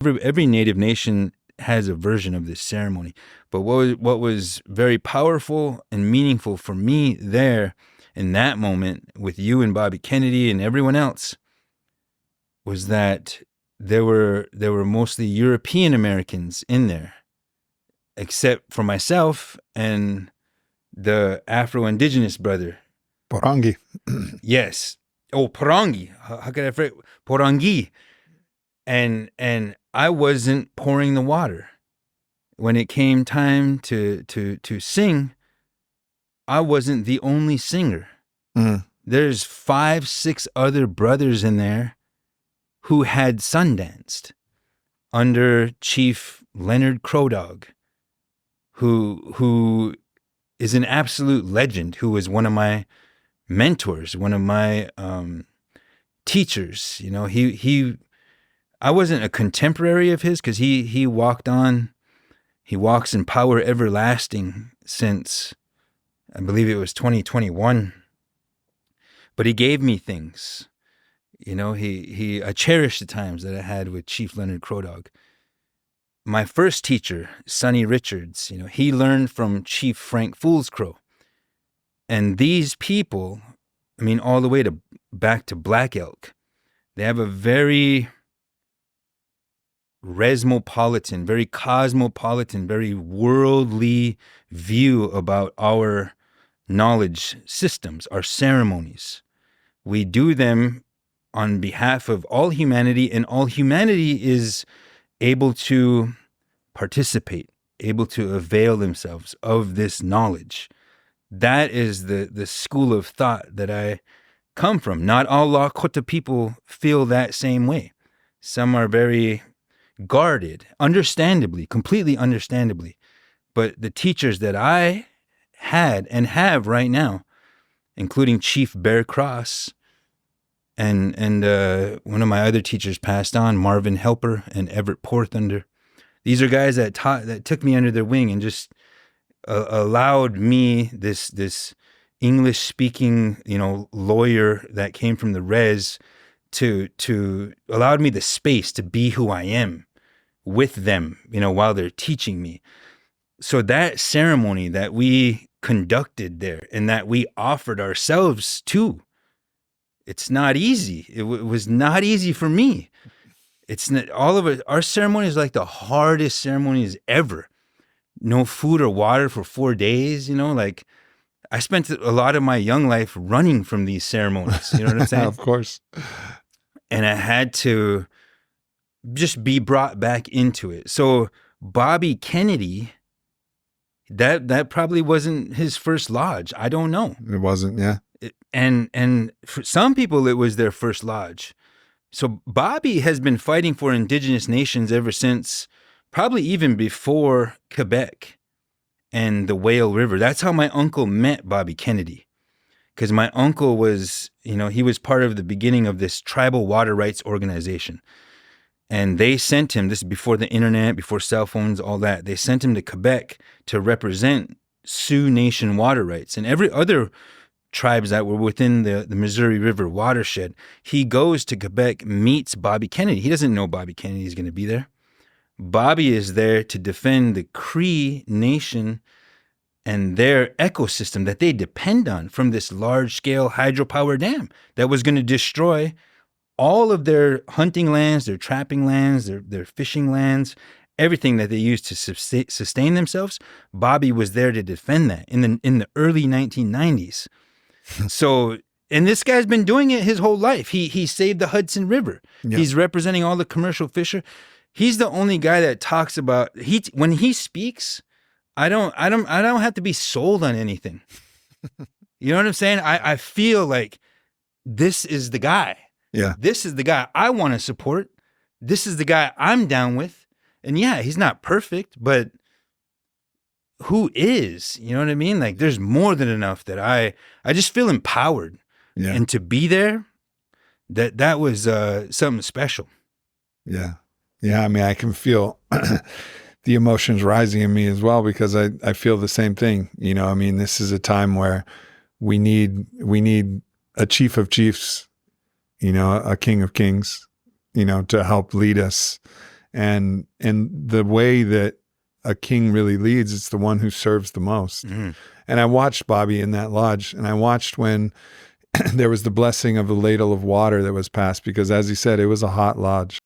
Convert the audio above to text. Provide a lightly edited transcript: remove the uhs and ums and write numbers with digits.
Every native nation has a version of this ceremony. But what was very powerful and meaningful for me there in that moment with you and Bobby Kennedy and everyone else was that there were mostly European Americans in there, except for myself and the Afro-Indigenous brother. Porangi. Yes. Oh, Porangi. How could I forget? Porangi. And I wasn't pouring the water. When it came time to sing, I wasn't the only singer. Mm. There's 5, 6 other brothers in there who had sundanced under Chief Leonard Crowdog, who is an absolute legend, who was one of my mentors, one of my teachers. You know, I wasn't a contemporary of his because he walked on. He walks in power everlasting since, I believe it was 2021. But he gave me things. You know, I cherish the times that I had with Chief Leonard Crowdog. My first teacher, Sonny Richards, you know, he learned from Chief Frank Foolscrow. And these people, I mean, all the way back to Black Elk, they have a very resmopolitan, very cosmopolitan, very worldly view about our knowledge systems, our ceremonies. We do them on behalf of all humanity, and all humanity is able to participate, able to avail themselves of this knowledge. That is the school of thought that I come from. Not all Lakota people feel that same way. Some are very guarded, understandably, completely understandably. But the teachers that I had and have right now, including Chief Bear Cross, and one of my other teachers passed on, Marvin Helper and Everett Porthunder. These are guys that took me under their wing and just allowed me, this English speaking, you know, lawyer that came from the res, to allowed me the space to be who I am with them, you know, while they're teaching me. So that ceremony that we conducted there and that we offered ourselves to, it's not easy. It was not easy for me. It's not, all of it. Our ceremony is like the hardest ceremonies ever. No food or water for 4 days. You know, like I spent a lot of my young life running from these ceremonies. You know what I'm saying? Of course. And I had to just be brought back into it. So Bobby Kennedy, that probably wasn't his first lodge. I don't know. It wasn't, yeah. And for some people, it was their first lodge. So Bobby has been fighting for indigenous nations ever since, probably even before Quebec and the Whale River. That's how my uncle met Bobby Kennedy. Because my uncle was, you know, he was part of the beginning of this tribal water rights organization. And they sent him, this is before the internet, before cell phones, all that. They sent him to Quebec to represent Sioux Nation water rights and every other tribes that were within the Missouri River watershed. He goes to Quebec, meets Bobby Kennedy. He doesn't know Bobby Kennedy is going to be there. Bobby is there to defend the Cree Nation and their ecosystem that they depend on from this large-scale hydropower dam that was going to destroy all of their hunting lands, their trapping lands, their fishing lands, everything that they used to sustain themselves. Bobby was there to defend that in the early 1990s. So, and this guy's been doing it his whole life. He saved the Hudson River. Yeah. He's representing all the commercial fisher. He's the only guy that talks about, when he speaks, I don't have to be sold on anything. You know what I'm saying? I feel like this is the guy. Yeah. This is the guy I want to support. This is the guy I'm down with. And yeah, he's not perfect, but who is? You know what I mean? Like there's more than enough that I just feel empowered. Yeah. And to be there, that was something special. Yeah. Yeah. I mean, I can feel the emotions rising in me as well, because I feel the same thing. You know, I mean, this is a time where we need a chief of chiefs, you know, a king of kings, you know, to help lead us And the way that a king really leads, it's the one who serves the most. Mm. And I watched Bobby in that lodge, and I watched when there was the blessing of the ladle of water that was passed, because as he said, it was a hot lodge.